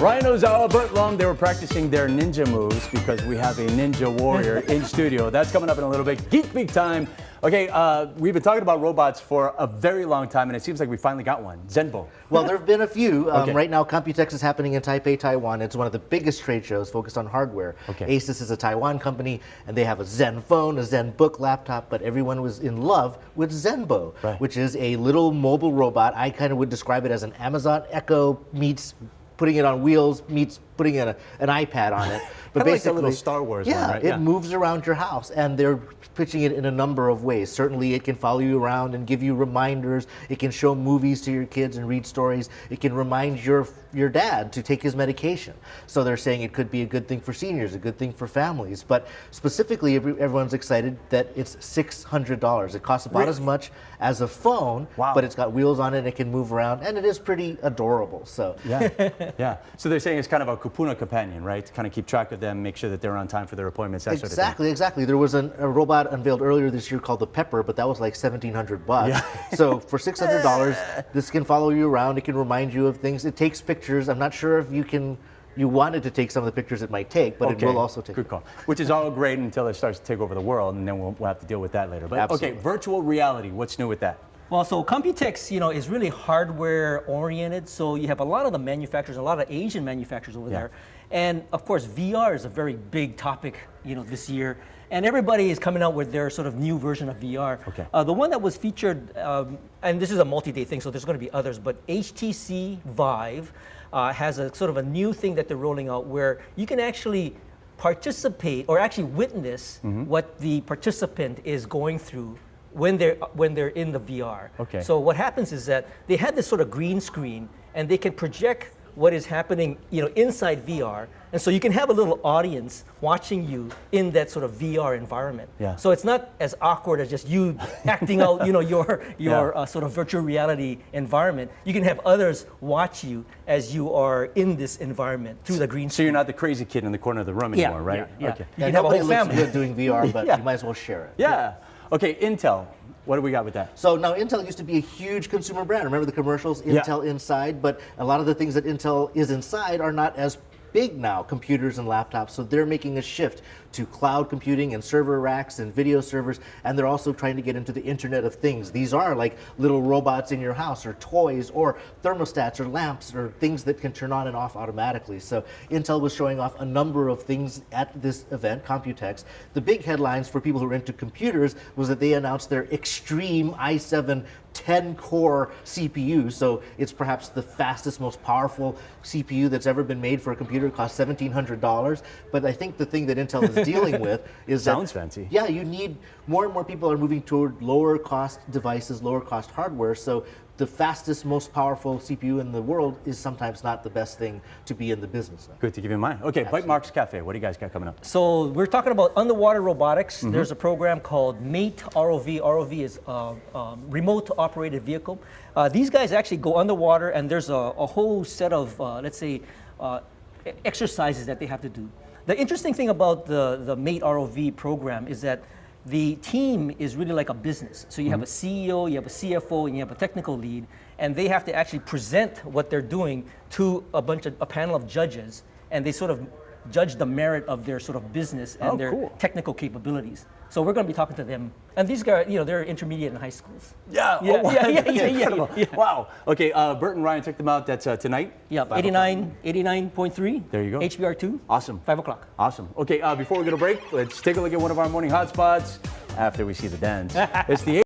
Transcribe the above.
Ryan Ozawa, Bert Long, they were practicing their ninja moves because we have a ninja warrior in studio. That's coming up in a little bit. Geek Week time. Okay, we've been talking about robots for a very long time, and it seems like we finally got one. Zenbo. Well, there have been a few. Okay. Right now, Computex is happening in Taipei, Taiwan. It's one of the biggest trade shows focused on hardware. Okay. Asus is a Taiwan company, and they have a Zen phone, a Zen book laptop, but everyone was in love with Zenbo, Right. which is a little mobile robot. I kind of would describe it as an Amazon Echo meets putting it on wheels meets putting an iPad on it. But basically, like the little Star Wars one, right? It moves around your house, and they're pitching it in a number of ways. Certainly, it can follow you around and give you reminders. It can show movies to your kids and read stories. It can remind your dad to take his medication. So they're saying it could be a good thing for seniors, a good thing for families. But specifically, everyone's excited that it's $600. It costs about as much as a phone, but it's got wheels on it. It can move around, and it is pretty adorable. So yeah. So they're saying it's kind of a Kupuna companion, right? To kind of keep track of them, make sure that they're on time for their appointments, that sort of thing. Exactly. There was a robot unveiled earlier this year called the Pepper, but that was like $1,700. Yeah. So for $600, this can follow you around. It can remind you of things. It takes pictures. I'm not sure if you wanted to take some of the pictures it might take, but it will also take. Good call. Which is all great until it starts to take over the world, and then we'll have to deal with that later. But Absolutely. Okay, virtual reality. What's new with that? Well, so Computex, is really hardware oriented. So you have a lot of the manufacturers, a lot of Asian manufacturers over there. And of course, VR is a very big topic, this year. And everybody is coming out with their sort of new version of VR. Okay. The one that was featured, and this is a multi-day thing, so there's going to be others, but HTC Vive has a sort of a new thing that they're rolling out where you can actually participate or actually witness what the participant is going through when they're in the VR. Okay. So what happens is that they have this sort of green screen, and they can project what is happening, inside VR, and so you can have a little audience watching you in that sort of VR environment. Yeah. So it's not as awkward as just you acting out, your sort of virtual reality environment. You can have others watch you as you are in this environment through the green screen. So you're not the crazy kid in the corner of the room anymore, right? Yeah. Okay. You can have a whole family. Looks good doing VR, but you might as well share it. Yeah. Okay, Intel. What do we got with that? So now Intel used to be a huge consumer brand. Remember the commercials, Intel Inside? But a lot of the things that Intel is inside are not as big now, computers and laptops. So they're making a shift to cloud computing and server racks and video servers, and they're also trying to get into the Internet of Things. These are like little robots in your house, or toys, or thermostats, or lamps, or things that can turn on and off automatically. So Intel was showing off a number of things at this event, Computex. The big headlines for people who are into computers was that they announced their Extreme i7 10-core CPU. So it's perhaps the fastest, most powerful CPU that's ever been made for a computer. It costs $1,700. But I think the thing that Intel is dealing with is Sounds fancy. Yeah, you need more and more people are moving toward lower cost devices, lower cost hardware. So the fastest, most powerful CPU in the world is sometimes not the best thing to be in the business of. Good to keep in mind. Okay, Bite Marks Cafe. What do you guys got coming up? So we're talking about underwater robotics. There's a program called MATE ROV. ROV is remote operated vehicle. These guys actually go underwater, and there's a whole set of, let's say, exercises that they have to do. The interesting thing about the MATE ROV program is that the team is really like a business. So you have a CEO, you have a CFO, and you have a technical lead, and they have to actually present what they're doing to a panel of judges, and they sort of judge the merit of their sort of business and their technical capabilities. So we're going to be talking to them, and these guys, they're intermediate and high schools. Yeah. Wow. Okay, Bert and Ryan, check them out. That's tonight. Yeah, 89.3. There you go. HBR2. Awesome. 5 o'clock. Awesome. Okay, before we go to break, let's take a look at one of our morning hotspots after we see the dance. It's the